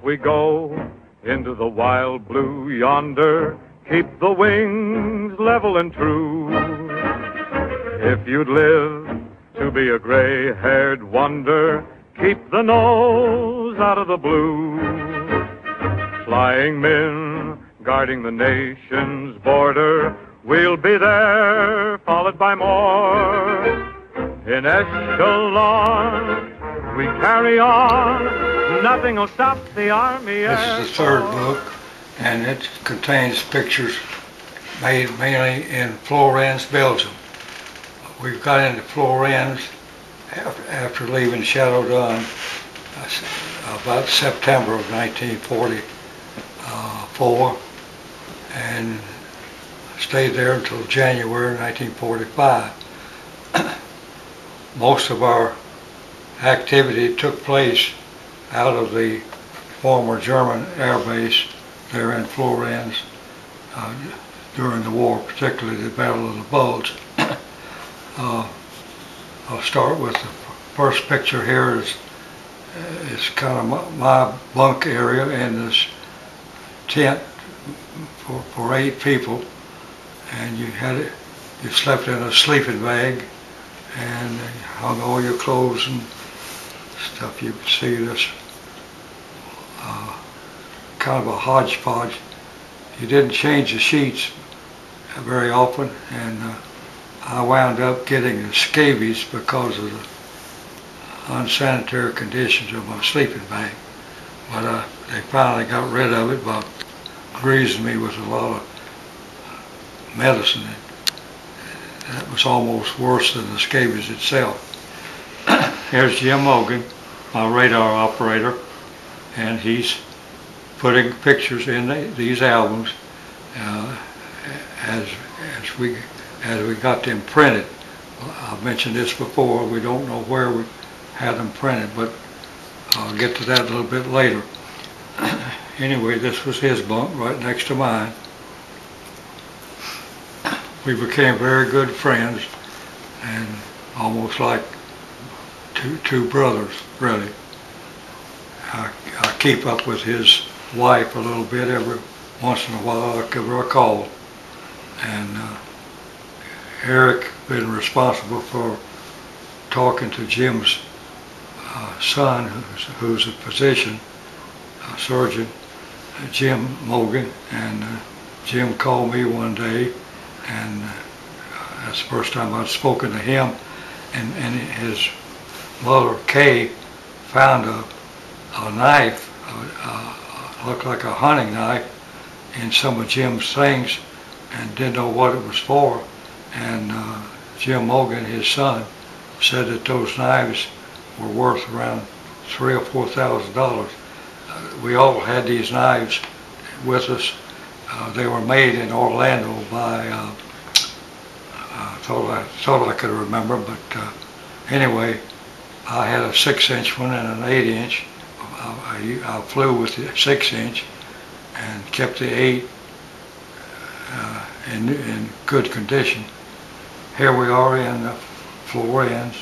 we go into the wild blue yonder, keep the wings level and true. If you'd live to be a gray-haired wonder, keep the nose out of the blue. Flying men guarding the nation's border, we'll be there, followed by more. In echelon, we carry on, nothing will stop the Army. This is the third book, and it contains pictures made mainly in Florence, Belgium. We've got into Florence after leaving Shadow Dun about September of 1944, and stayed there until January 1945. Most of our activity took place out of the former German air base there in Florence during the war, particularly the Battle of the Bulge. I'll start with the first picture here. Is kind of my bunk area in this tent for 8 people, and you slept in a sleeping bag and hung all your clothes and stuff. You see this kind of a hodgepodge. You didn't change the sheets very often, and I wound up getting the scabies because of the unsanitary conditions of my sleeping bag. But they finally got rid of it by greasing me with a lot of medicine. That was almost worse than the scabies itself. Here's Jim Mogan, my radar operator, and he's putting pictures in these albums as we got them printed. I've mentioned this before. We don't know where we had them printed, but I'll get to that a little bit later. Anyway, this was his bunk right next to mine. We became very good friends, and almost like two brothers, really. I keep up with his wife a little bit. Every once in a while I give her a call. And Eric been responsible for talking to Jim's son, who's a physician, a surgeon, Jim Mogan, and Jim called me one day, and that's the first time I'd spoken to him, and his mother, Kay, found a knife, looked like a hunting knife, in some of Jim's things, and didn't know what it was for. And Jim Mogan, his son, said that those knives were worth around $3,000 or $4,000. We all had these knives with us. They were made in Orlando by, thought I could remember, but anyway, I had a 6-inch one and an 8-inch. I flew with the 6-inch and kept the 8 in good condition. Here we are in Florence.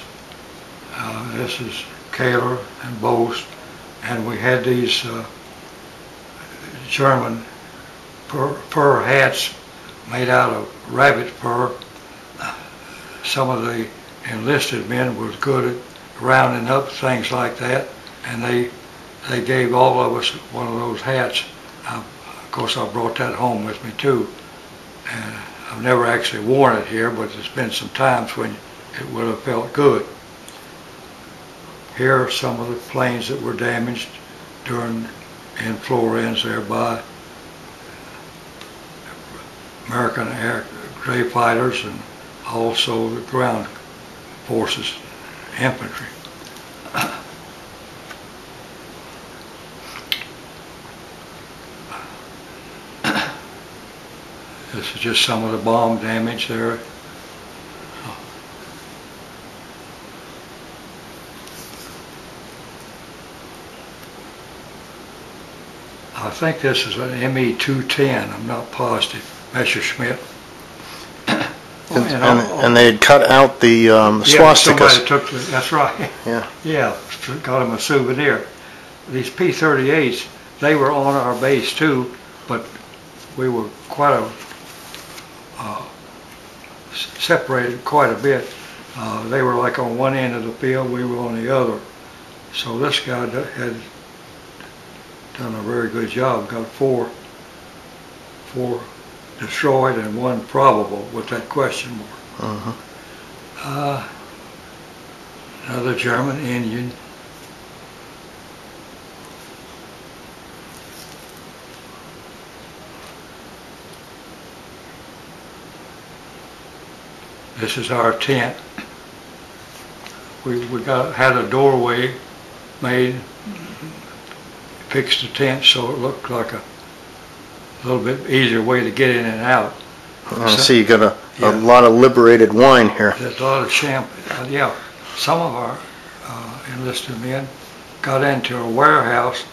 This is Kaler and Boast, and we had these German fur hats made out of rabbit fur. Some of the enlisted men was good at rounding up things like that, and they gave all of us one of those hats. Of course, I brought that home with me too, and I've never actually worn it here, but there's been some times when it would have felt good. Here are some of the planes that were damaged in Florence there by American air gray fighters, and also the ground forces infantry. This is just some of the bomb damage there. I think this is an ME-210, I'm not positive, Messerschmitt. And they had cut out the swastikas. Yeah, somebody took that's right. Yeah. Yeah, got them a souvenir. These P-38s, they were on our base too, but we were quite separated quite a bit. They were like on one end of the field, we were on the other. So this guy had done a very good job. Got four destroyed and one probable with that question mark. Another German Indian. This is our tent. We had a doorway made, fixed the tent so it looked like a little bit easier way to get in and out. So you got a lot of liberated wine here. There's a lot of champagne. Yeah, some of our enlisted men got into a warehouse.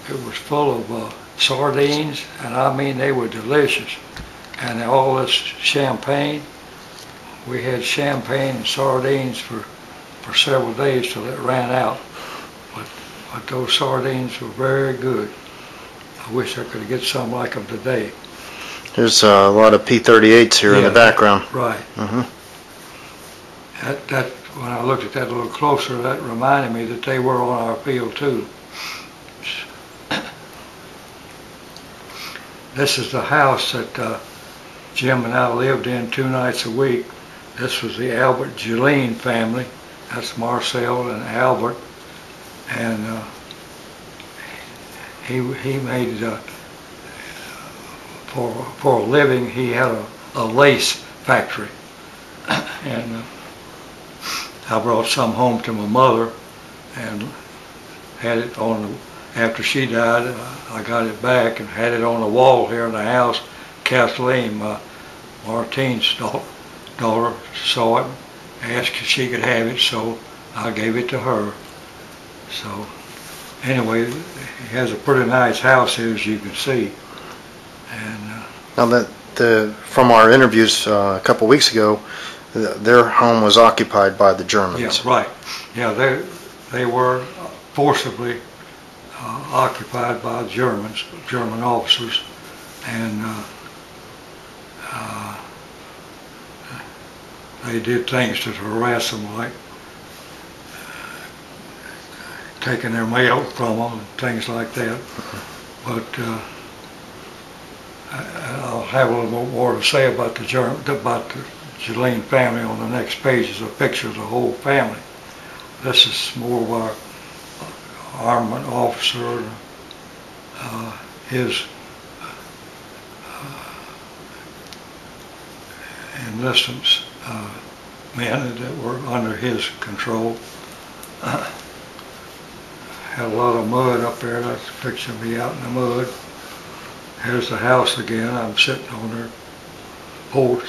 It was full of sardines, and I mean they were delicious. And all this champagne, we had champagne and sardines for several days till it ran out. But those sardines were very good. I wish I could get some like them today. There's a lot of P-38s here in the background. Right. That when I looked at that a little closer, that reminded me that they were on our field too. This is the house that Jim and I lived in 2 nights a week. This was the Albert Gillene family. That's Marcel and Albert. And he made, for a living, he had a lace factory. And I brought some home to my mother and had it on, after she died, I got it back and had it on the wall here in the house. Kathleen, Martine's daughter, saw it, asked if she could have it, so I gave it to her. So anyway, he has a pretty nice house here, as you can see. And now from our interviews a couple weeks ago, their home was occupied by the Germans. Yeah, right. Yeah, they were forcibly occupied by Germans, German officers, and they did things to harass them, like taking their mail from them and things like that. But I'll have a little more to say about the Gillene family on the next page. Is a picture of the whole family. This is more of our armament officer, his enlistments, men that were under his control. Had a lot of mud up there. That's a picture of me out in the mud. Here's the house again. I'm sitting on their porch.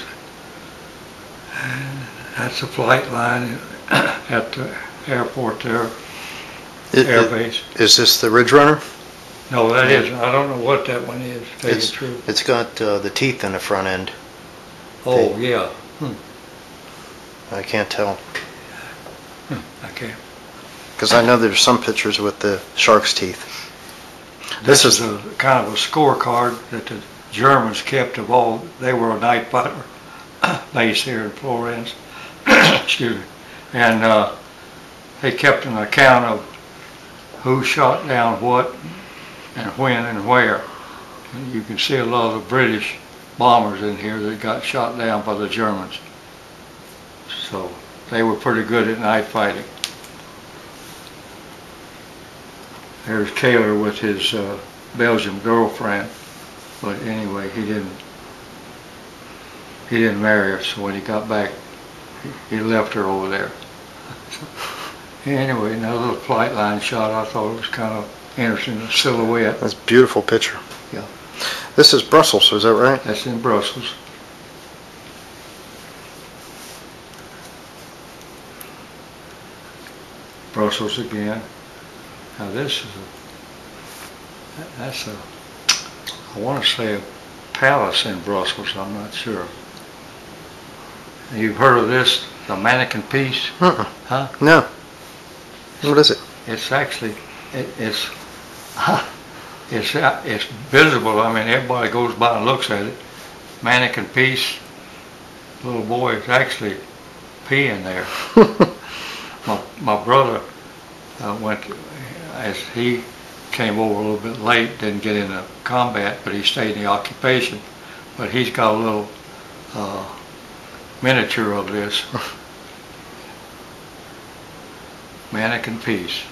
And that's the flight line at the airport there, air base. Is this the Ridge Runner? No, that isn't. I don't know what that one is, to tell you the truth. It's got the teeth in the front end. Oh, yeah. I can't tell. I can't. Because I know there's some pictures with the shark's teeth. This is a kind of a scorecard that the Germans kept of all. They were a night fighter base here in Florence. Excuse me. And they kept an account of who shot down what and when and where. And you can see a lot of the British bombers in here that got shot down by the Germans. So they were pretty good at night fighting. There's Taylor with his Belgian girlfriend, but anyway, he didn't marry her. So when he got back, he left her over there. Anyway, another little flight line shot. I thought it was kind of interesting, a silhouette. That's a beautiful picture. Yeah. This is Brussels, is that right? That's in Brussels. Brussels again. Now this is I want to say a palace in Brussels, I'm not sure. You've heard of this, the mannequin piece? Huh? No. What is it? It's actually, it's it's visible. I mean, everybody goes by and looks at it. Mannequin Peace, little boy is actually peeing there. My brother went, as he came over a little bit late, didn't get into combat, but he stayed in the occupation. But he's got a little miniature of this. Mannequin Peace.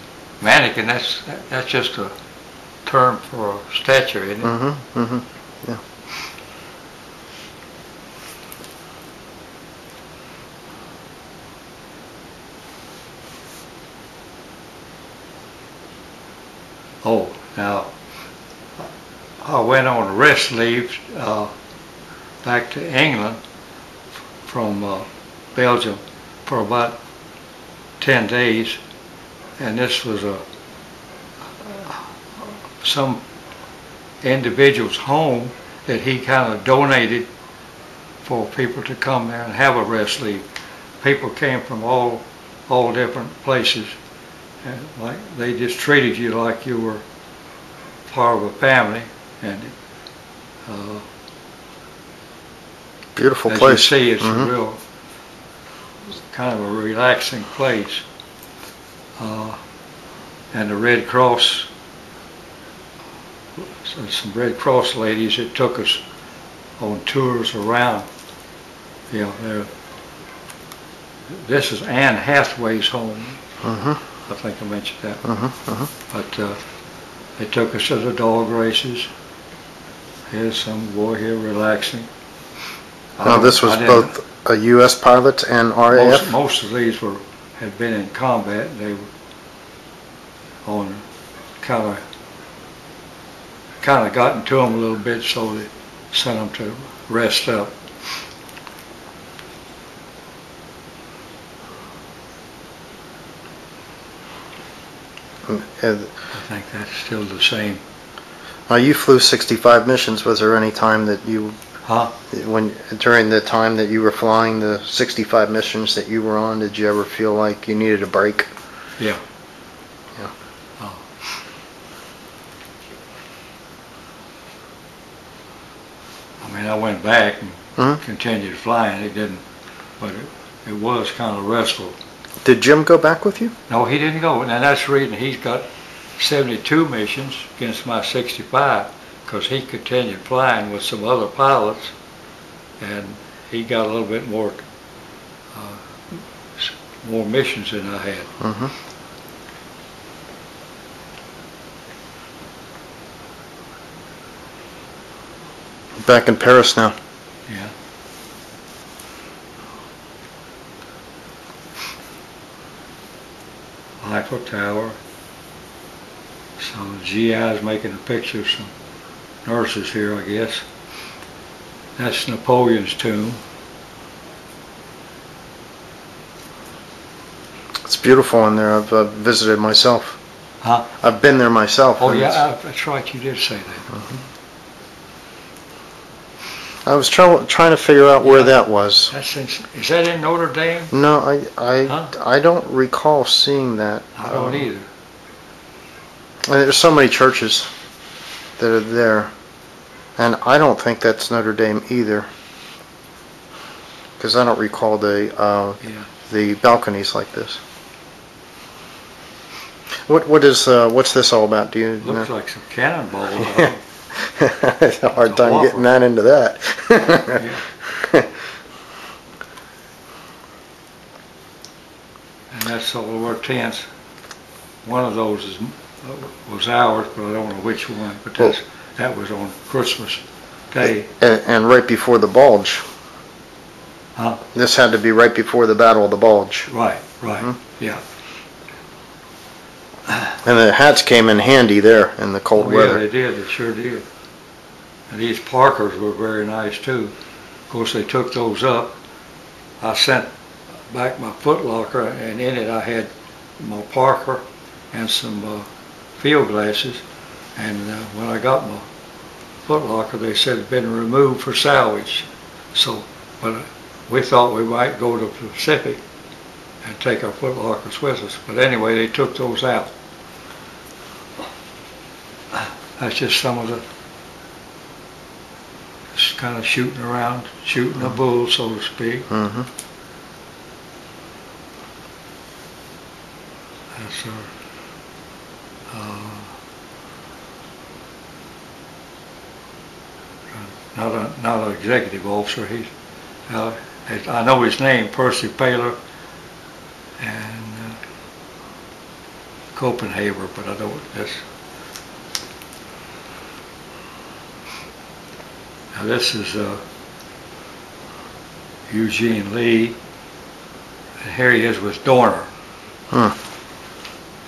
Mannequin, that's just a term for stature, isn't it? Mm-hmm. Mm-hmm. Yeah. Oh, now I went on rest leave back to England from Belgium for about 10 days, and this was some individual's home that he kind of donated for people to come there and have a rest leave. People came from all different places, and like they just treated you like you were part of a family. And beautiful as place. you see, it's Mm-hmm. a real kind of a relaxing place. And the Red Cross, some Red Cross ladies that took us on tours around. You know, this is Anne Hathaway's home. Mm-hmm. I think I mentioned that. Mm-hmm. Mm-hmm. But they took us to the dog races. Here's some boy here relaxing. Now this was both a U.S. pilot and RAF? Most of these had been in combat. They were on kind of gotten to them a little bit, so they sent them to rest up. I think that's still the same. You flew 65 missions. Was there any time that you, during the time that you were flying the 65 missions that you were on, did you ever feel like you needed a break? Yeah. Yeah. Oh. I mean, I went back and continued flying. It didn't, but it was kind of restful. Did Jim go back with you? No, he didn't go. And that's the reason he's got 72 missions against my 65, because he continued flying with some other pilots, and he got a little bit more missions than I had. Mm-hmm. Back in Paris now. Yeah. Eiffel Tower. Some GIs making a picture of some nurses here, I guess. That's Napoleon's tomb. It's beautiful in there. I've visited myself. Huh? I've been there myself. Oh yeah, that's right, you did say that. Mm-hmm. I was trying to figure out where that was. Is that in Notre Dame? No, I don't recall seeing that. I don't either. And there's so many churches that are there, and I don't think that's Notre Dame either, because I don't recall the balconies like this. What's this all about? Do you know? Looks like some cannonballs. It's a hard time getting that into that. Yeah. And that's all of our tents. One of those was ours, but I don't know which one. But that was on Christmas Day. And right before the Bulge. Huh? This had to be right before the Battle of the Bulge. Right, yeah. And the hats came in handy there in the cold weather. Yeah, they did. They sure did. And these Parkers were very nice too. Of course, they took those up. I sent back my foot locker, and in it I had my Parker and some field glasses. And when I got my foot locker, they said it had been removed for salvage. So, but we thought we might go to the Pacific and take our foot lockers with us. But anyway, they took those out. That's just some of the, just kind of shooting around, shooting a bull, so to speak. Mm-hmm. That's not an executive officer. He's, I know his name, Percy Paler, and Copenhagen, but I don't. Now this is Eugene Lee, and here he is with Dorner. Hmm.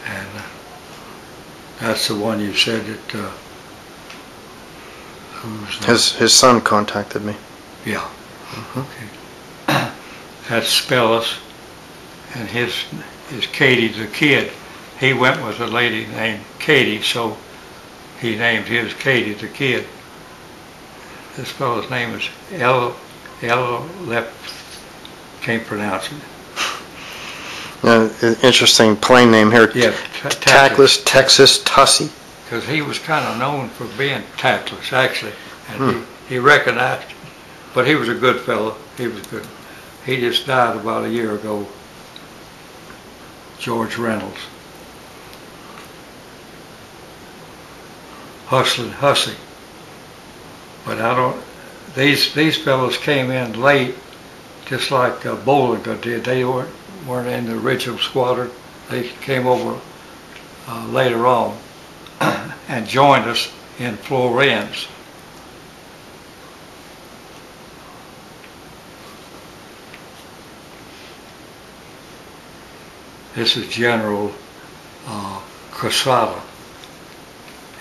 And that's the one you said that. His son contacted me. Yeah. Mm-hmm. Okay. That's Spellis, and his Katie the kid. He went with a lady named Katie, so he named his Katie the kid. This fellow's name is can't pronounce it. Interesting plane name here. Yeah, Tactless Texas Tussie. Because he was kind of known for being tactless, actually, and he recognized it. But he was a good fellow. He was good. He just died about a year ago. George Reynolds. Hustling Hussey. But I don't. These fellows came in late, just like Bollinger did. They weren't in the original squadron. They came over later on and joined us in Florence. This is General Crosata,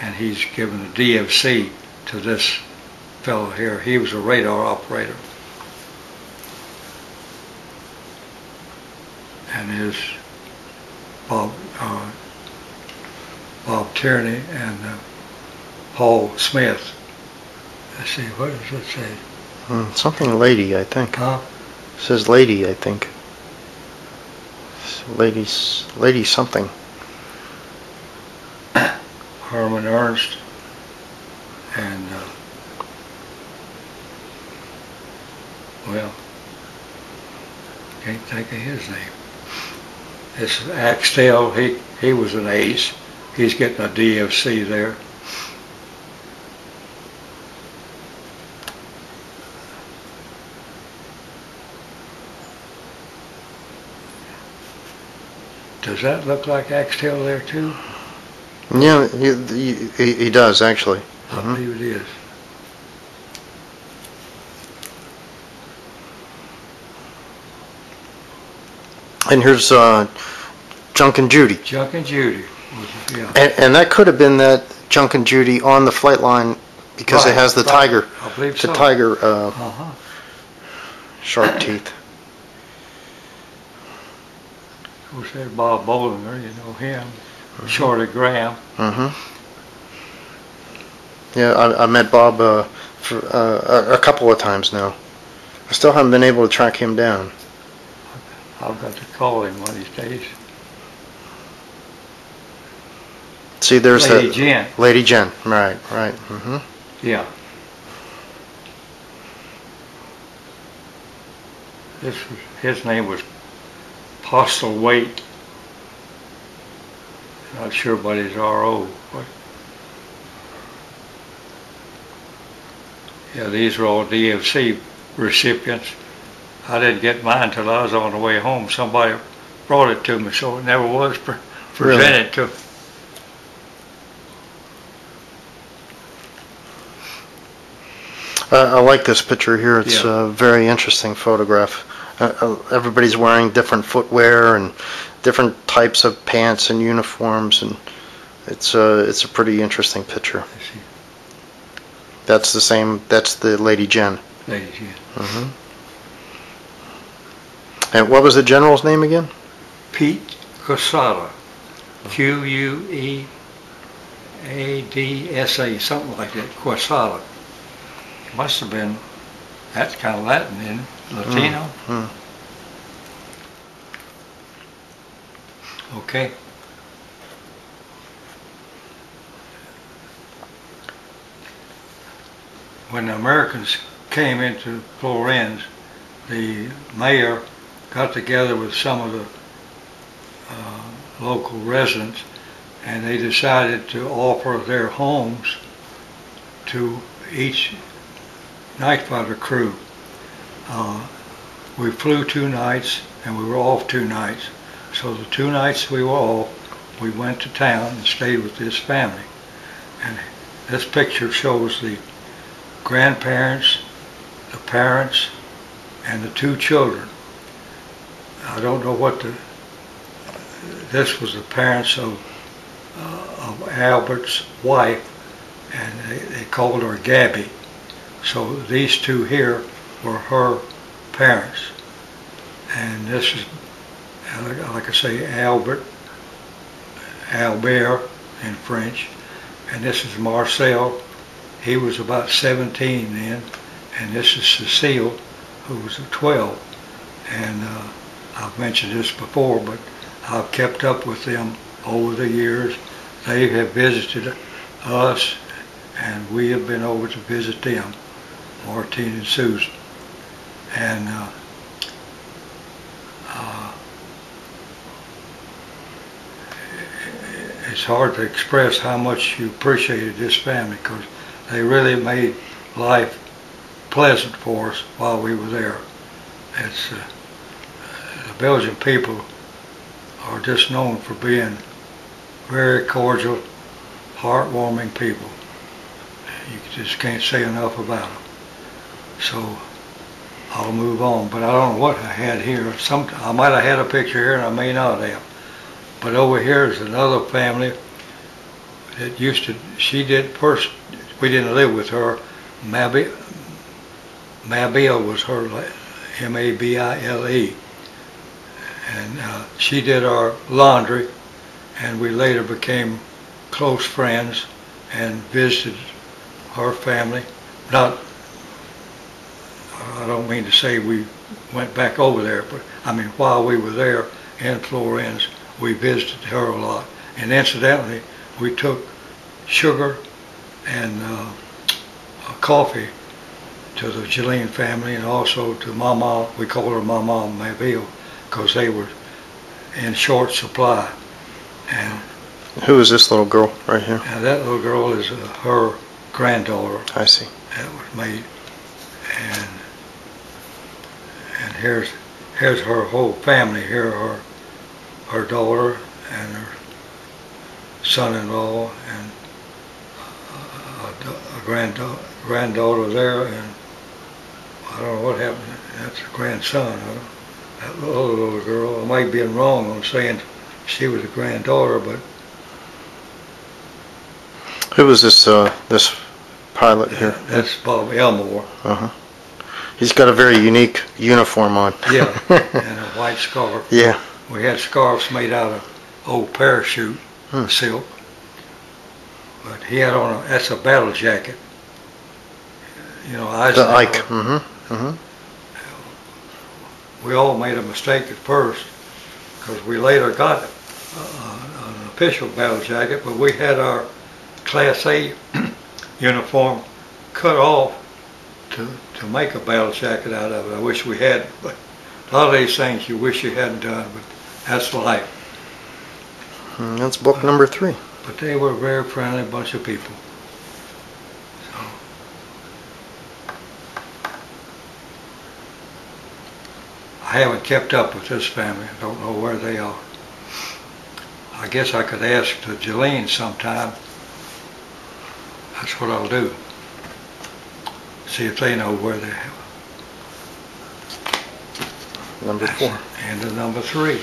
and he's given a DFC to this fellow here. He was a radar operator. And here's Bob Tierney and Paul Smith. Let's see, what does it say? Something lady, I think. Huh? It says lady, I think. Lady something. Herman Ernst and well, can't think of his name. This is Axtell. He was an ace. He's getting a DFC there. Does that look like Axtell there too? Yeah, he does actually. I believe it is. And here's Junk and Judy. Junk and Judy. Yeah. And that could have been that Junk and Judy on the flight line because it has the tiger. I believe the so. tiger sharp teeth. Of course, there's Bob Bollinger, you know him. Shorty Graham. Yeah, I met Bob for a couple of times now. I still haven't been able to track him down. I've got to call him one of these days. See, there's Lady Jen. Lady Jen, right. Yeah. His name was Postlethwaite. Not sure about his RO. But yeah, these are all DFC recipients. I didn't get mine till I was on the way home. Somebody brought it to me, so it never was presented to me. I like this picture here. It's a very interesting photograph. Everybody's wearing different footwear and different types of pants and uniforms, and it's a pretty interesting picture. That's the same. That's the Lady Jen. Lady Jen. And what was the general's name again? Pete Quesada. Quesada, something like that. Quesada. Must have been, that's kind of Latin, isn't it? Latino? Okay. when the Americans came into Florence, the mayor got together with some of the local residents, and they decided to offer their homes to each night fighter crew. We flew 2 nights and we were off 2 nights. So the 2 nights we were off, we went to town and stayed with this family. And this picture shows the grandparents, the parents, and the 2 children. I don't know what this was the parents of Albert's wife, and they called her Gabby. So these 2 here were her parents. And this is, like I say, Albert in French. And this is Marcel. He was about 17 then. And this is Cecile, who was 12. And I've mentioned this before, but I've kept up with them over the years. They have visited us, and we have been over to visit them, Martine and Susan. And it's hard to express how much you appreciated this family, because they really made life pleasant for us while we were there. It's the Belgian people are just known for being very cordial, heartwarming people. You just can't say enough about them. So I'll move on, but I don't know what I had here. I might have had a picture here and I may not have. But over here is another family that used to, she did first, we didn't live with her. Mabile was her, Mabile. And she did our laundry, and we later became close friends and visited her family. Not, I don't mean to say we went back over there, but I mean while we were there in Florence, we visited her a lot. And incidentally, we took sugar and coffee to the Gilleen family, and also to Mama, we call her Mama Mabille, because they were in short supply. And who is this little girl right here? That little girl is her granddaughter. I see. That was made. And here's her whole family. Here are her daughter and her son-in-law and a granddaughter there, and I don't know what happened. That's a grandson. That little girl. I might be wrong on saying she was a granddaughter, but who was this this pilot here? That's Bob Elmore. He's got a very unique uniform on. Yeah, and a white scarf. Yeah. We had scarves made out of old parachute silk, but he had on that's a battle jacket. You know, the Ike. We all made a mistake at first, because we later got an official battle jacket, but we had our Class A uniform cut off to make a battle jacket out of it. I wish we had, but a lot of these things you wish you hadn't done, but that's life. That's book number 3. But they were a very friendly bunch of people. So I haven't kept up with this family. I don't know where they are. I guess I could ask the Gilleen sometime. That's what I'll do. See if they know where they are. Number 4. And the number 3.